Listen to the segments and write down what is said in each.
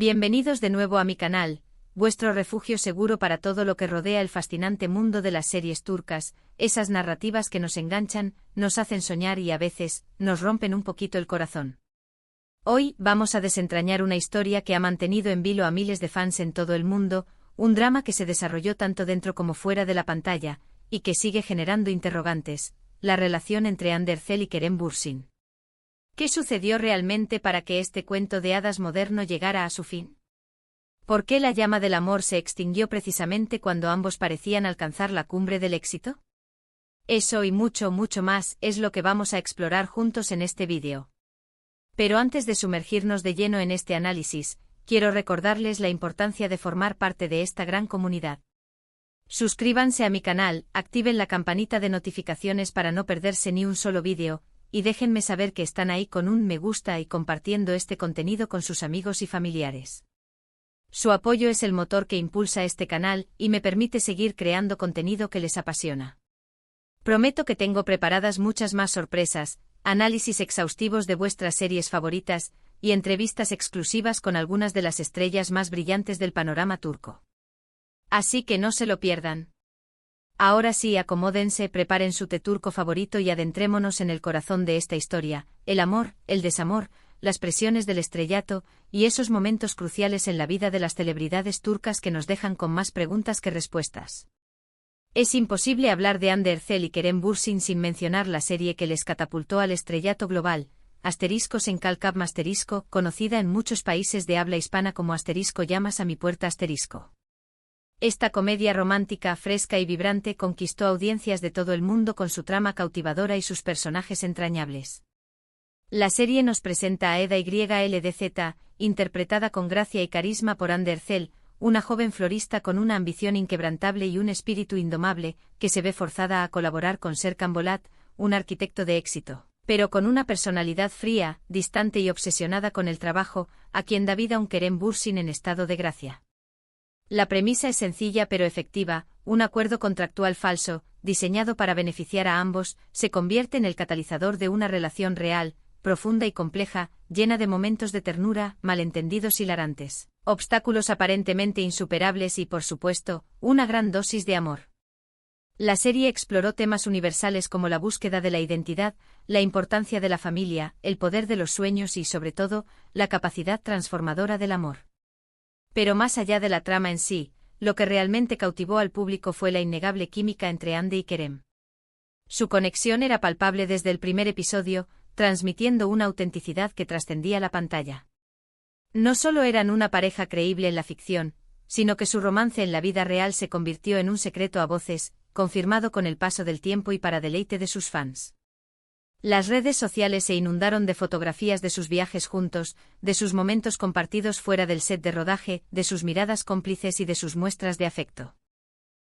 Bienvenidos de nuevo a mi canal, vuestro refugio seguro para todo lo que rodea el fascinante mundo de las series turcas, esas narrativas que nos enganchan, nos hacen soñar y a veces, nos rompen un poquito el corazón. Hoy, vamos a desentrañar una historia que ha mantenido en vilo a miles de fans en todo el mundo, un drama que se desarrolló tanto dentro como fuera de la pantalla, y que sigue generando interrogantes, la relación entre Hande Erçel y Kerem Bürsin. ¿Qué sucedió realmente para que este cuento de hadas moderno llegara a su fin? ¿Por qué la llama del amor se extinguió precisamente cuando ambos parecían alcanzar la cumbre del éxito? Eso y mucho más es lo que vamos a explorar juntos en este vídeo. Pero antes de sumergirnos de lleno en este análisis, quiero recordarles la importancia de formar parte de esta gran comunidad. Suscríbanse a mi canal, activen la campanita de notificaciones para no perderse ni un solo vídeo, y déjenme saber que están ahí con un me gusta y compartiendo este contenido con sus amigos y familiares. Su apoyo es el motor que impulsa este canal y me permite seguir creando contenido que les apasiona. Prometo que tengo preparadas muchas más sorpresas, análisis exhaustivos de vuestras series favoritas y entrevistas exclusivas con algunas de las estrellas más brillantes del panorama turco. Así que no se lo pierdan. Ahora sí, acomódense, preparen su té turco favorito y adentrémonos en el corazón de esta historia, el amor, el desamor, las presiones del estrellato, y esos momentos cruciales en la vida de las celebridades turcas que nos dejan con más preguntas que respuestas. Es imposible hablar de Hande Erçel y Kerem Bürsin sin mencionar la serie que les catapultó al estrellato global, *Sencalcap*, conocida en muchos países de habla hispana como *Llamas a mi puerta*. Esta comedia romántica, fresca y vibrante conquistó audiencias de todo el mundo con su trama cautivadora y sus personajes entrañables. La serie nos presenta a Eda YLDZ, interpretada con gracia y carisma por Hande Erçel, una joven florista con una ambición inquebrantable y un espíritu indomable, que se ve forzada a colaborar con Serkan Bolat, un arquitecto de éxito, pero con una personalidad fría, distante y obsesionada con el trabajo, a quien da vida un Kerem Bürsin en estado de gracia. La premisa es sencilla pero efectiva: un acuerdo contractual falso, diseñado para beneficiar a ambos, se convierte en el catalizador de una relación real, profunda y compleja, llena de momentos de ternura, malentendidos hilarantes, obstáculos aparentemente insuperables y, por supuesto, una gran dosis de amor. La serie exploró temas universales como la búsqueda de la identidad, la importancia de la familia, el poder de los sueños y, sobre todo, la capacidad transformadora del amor. Pero más allá de la trama en sí, lo que realmente cautivó al público fue la innegable química entre Hande y Kerem. Su conexión era palpable desde el primer episodio, transmitiendo una autenticidad que trascendía la pantalla. No solo eran una pareja creíble en la ficción, sino que su romance en la vida real se convirtió en un secreto a voces, confirmado con el paso del tiempo y para deleite de sus fans. Las redes sociales se inundaron de fotografías de sus viajes juntos, de sus momentos compartidos fuera del set de rodaje, de sus miradas cómplices y de sus muestras de afecto.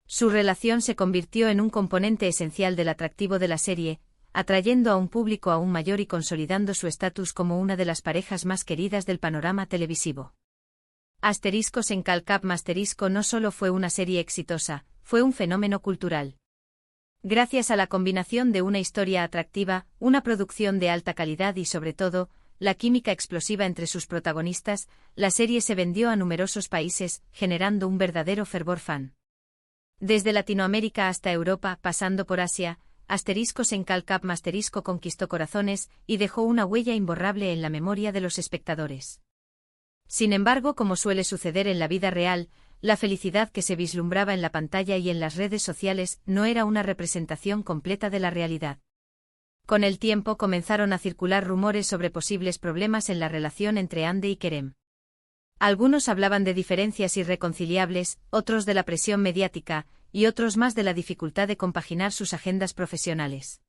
Su relación se convirtió en un componente esencial del atractivo de la serie, atrayendo a un público aún mayor y consolidando su estatus como una de las parejas más queridas del panorama televisivo. *Sencalcap* no solo fue una serie exitosa, fue un fenómeno cultural. Gracias a la combinación de una historia atractiva, una producción de alta calidad y, sobre todo, la química explosiva entre sus protagonistas, la serie se vendió a numerosos países, generando un verdadero fervor fan. Desde Latinoamérica hasta Europa, pasando por Asia, *Sencalcap* conquistó corazones y dejó una huella imborrable en la memoria de los espectadores. Sin embargo, como suele suceder en la vida real, la felicidad que se vislumbraba en la pantalla y en las redes sociales no era una representación completa de la realidad. Con el tiempo comenzaron a circular rumores sobre posibles problemas en la relación entre Hande y Kerem. Algunos hablaban de diferencias irreconciliables, otros de la presión mediática, y otros más de la dificultad de compaginar sus agendas profesionales.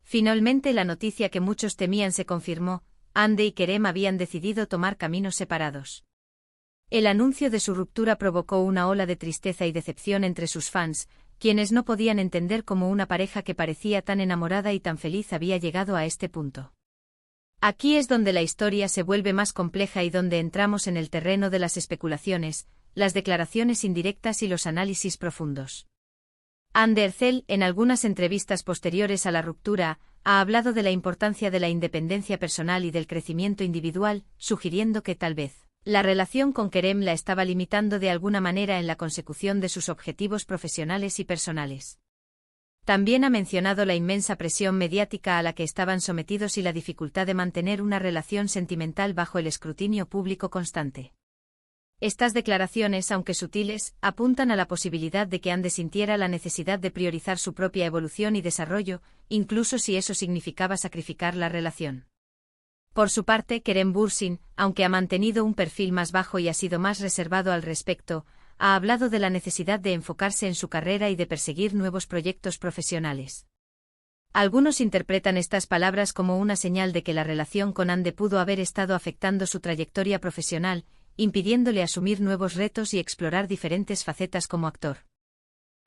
Finalmente, la noticia que muchos temían se confirmó: Hande y Kerem habían decidido tomar caminos separados. El anuncio de su ruptura provocó una ola de tristeza y decepción entre sus fans, quienes no podían entender cómo una pareja que parecía tan enamorada y tan feliz había llegado a este punto. Aquí es donde la historia se vuelve más compleja y donde entramos en el terreno de las especulaciones, las declaraciones indirectas y los análisis profundos. Hande Erçel, en algunas entrevistas posteriores a la ruptura, ha hablado de la importancia de la independencia personal y del crecimiento individual, sugiriendo que tal vez La relación con Kerem la estaba limitando de alguna manera en la consecución de sus objetivos profesionales y personales. También ha mencionado la inmensa presión mediática a la que estaban sometidos y la dificultad de mantener una relación sentimental bajo el escrutinio público constante. Estas declaraciones, aunque sutiles, apuntan a la posibilidad de que Ande sintiera la necesidad de priorizar su propia evolución y desarrollo, incluso si eso significaba sacrificar la relación. Por su parte, Kerem Bürsin, aunque ha mantenido un perfil más bajo y ha sido más reservado al respecto, ha hablado de la necesidad de enfocarse en su carrera y de perseguir nuevos proyectos profesionales. Algunos interpretan estas palabras como una señal de que la relación con Ande pudo haber estado afectando su trayectoria profesional, impidiéndole asumir nuevos retos y explorar diferentes facetas como actor.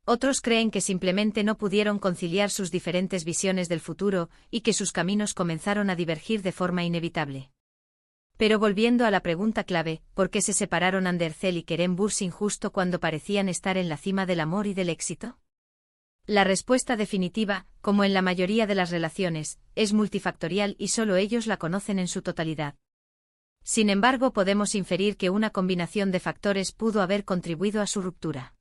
Otros creen que simplemente no pudieron conciliar sus diferentes visiones del futuro y que sus caminos comenzaron a divergir de forma inevitable. Pero volviendo a la pregunta clave, ¿por qué se separaron Ande Erçel y Kerem Bürsin justo cuando parecían estar en la cima del amor y del éxito? La respuesta definitiva, como en la mayoría de las relaciones, es multifactorial y solo ellos la conocen en su totalidad. Sin embargo, podemos inferir que una combinación de factores pudo haber contribuido a su ruptura.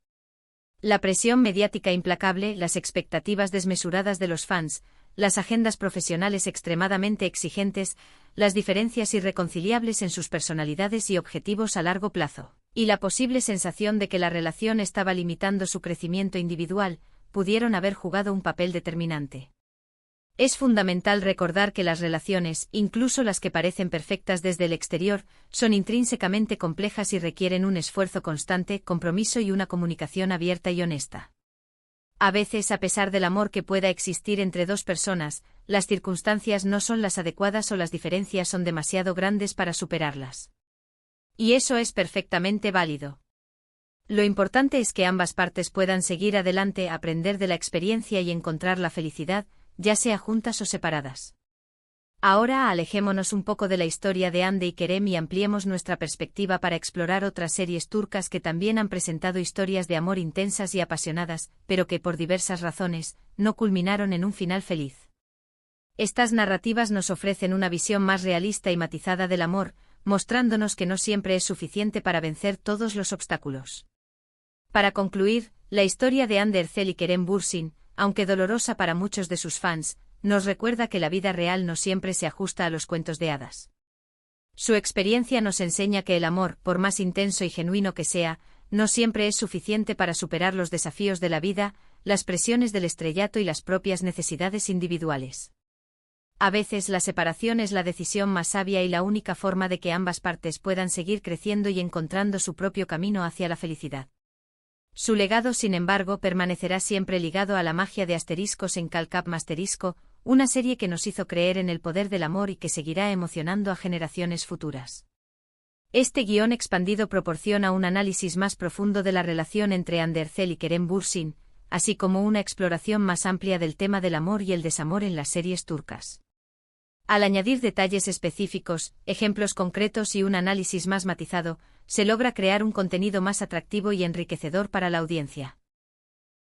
La presión mediática implacable, las expectativas desmesuradas de los fans, las agendas profesionales extremadamente exigentes, las diferencias irreconciliables en sus personalidades y objetivos a largo plazo, y la posible sensación de que la relación estaba limitando su crecimiento individual, pudieron haber jugado un papel determinante. Es fundamental recordar que las relaciones, incluso las que parecen perfectas desde el exterior, son intrínsecamente complejas y requieren un esfuerzo constante, compromiso y una comunicación abierta y honesta. A veces, a pesar del amor que pueda existir entre dos personas, las circunstancias no son las adecuadas o las diferencias son demasiado grandes para superarlas. Y eso es perfectamente válido. Lo importante es que ambas partes puedan seguir adelante, aprender de la experiencia y encontrar la felicidad, ya sea juntas o separadas. Ahora alejémonos un poco de la historia de Ande y Kerem y ampliemos nuestra perspectiva para explorar otras series turcas que también han presentado historias de amor intensas y apasionadas, pero que por diversas razones, no culminaron en un final feliz. Estas narrativas nos ofrecen una visión más realista y matizada del amor, mostrándonos que no siempre es suficiente para vencer todos los obstáculos. Para concluir, la historia de Ande Erçel y Kerem Bürsin, aunque dolorosa para muchos de sus fans, nos recuerda que la vida real no siempre se ajusta a los cuentos de hadas. Su experiencia nos enseña que el amor, por más intenso y genuino que sea, no siempre es suficiente para superar los desafíos de la vida, las presiones del estrellato y las propias necesidades individuales. A veces la separación es la decisión más sabia y la única forma de que ambas partes puedan seguir creciendo y encontrando su propio camino hacia la felicidad. Su legado, sin embargo, permanecerá siempre ligado a la magia de Asteriscos en Calcap Masterisco, una serie que nos hizo creer en el poder del amor y que seguirá emocionando a generaciones futuras. Este guión expandido proporciona un análisis más profundo de la relación entre Ande Erçel y Kerem Bürsin, así como una exploración más amplia del tema del amor y el desamor en las series turcas. Al añadir detalles específicos, ejemplos concretos y un análisis más matizado, se logra crear un contenido más atractivo y enriquecedor para la audiencia.